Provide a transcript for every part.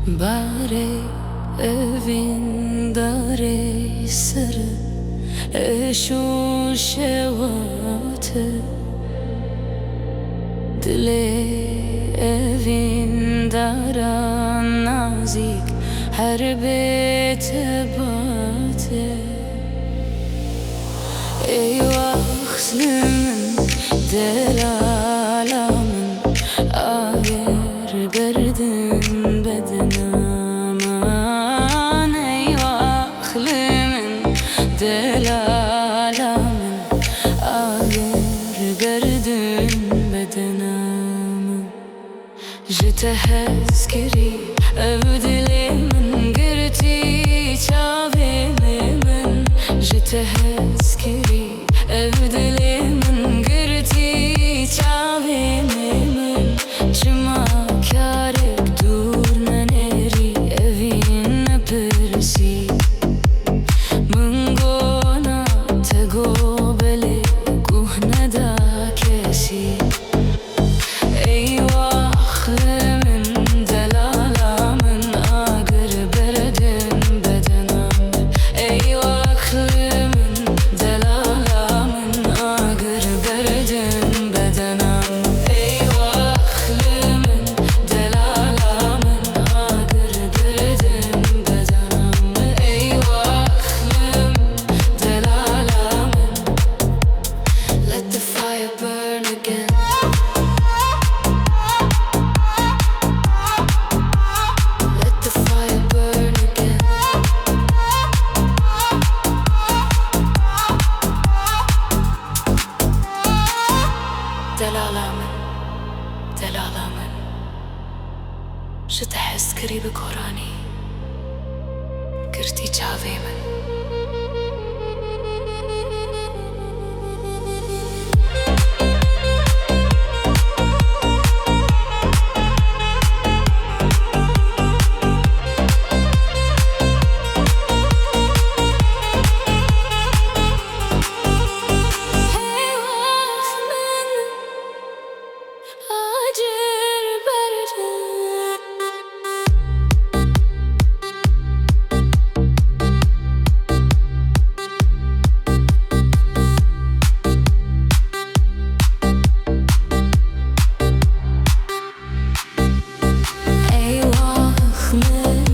barê, evîn, darê, sırı, eşû şewate, dilê, evîn, dara nazik, her bê tebate. Ey vaxtımın, delalamın, ager berdin bedenaman. Ey vaxtımın, delalamın, ager berdin bedenaman. Ji te hezkirî ev dilê min girtî çavê min. Ji te hezkirî ev dilê min girtî çavê min. Çima karek dûr nenerî evîn nepirsî. Min gona te gobelê guh neda kesî. Ey vaxtımın, delalamın, ager berdin bedenam. Ey vaxtımın, delalamın, ager berdin bedenam. Ey vaxtımın, delalamın, ager berdin bedenam. Ey vaxtım, delalamın. Let the fire burn again. Let the fire burn again. Delalamın, delalamın, ji te hezkirî bi koranî girtî çavê min. Hey vaxtımın, ager berdin. Ey vaxtımın,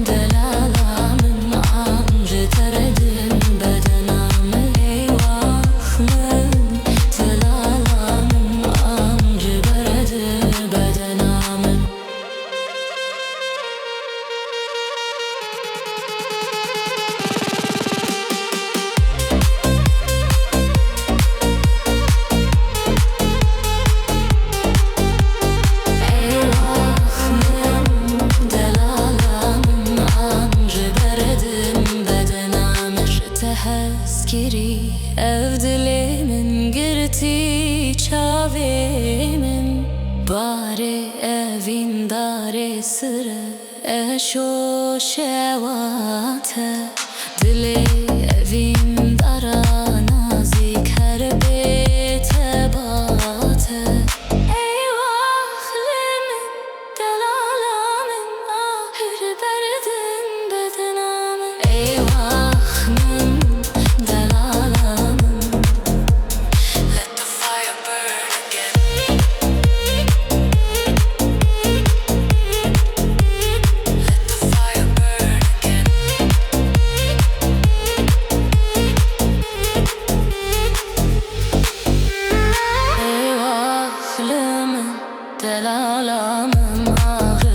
delalamın, amri teredin bedenam. Ey vaxtımın, delalamın, amri beredin bedenamın. Ey vaxtımın, delalamın, amri beredin bedenam. Ji te hezkirî ev dilê min girtî çavê min. Barê, evîn, darê, sırı, eşû şewate, dilê, evîn, dara nazik, her bê tebate. Ey vaxtımın, delalamın, ager berdin bedenam. Ey vaxtımın, delalamın. Let the fire burn again. Let the fire burn again. Ey vaxtımın, delalamın, ager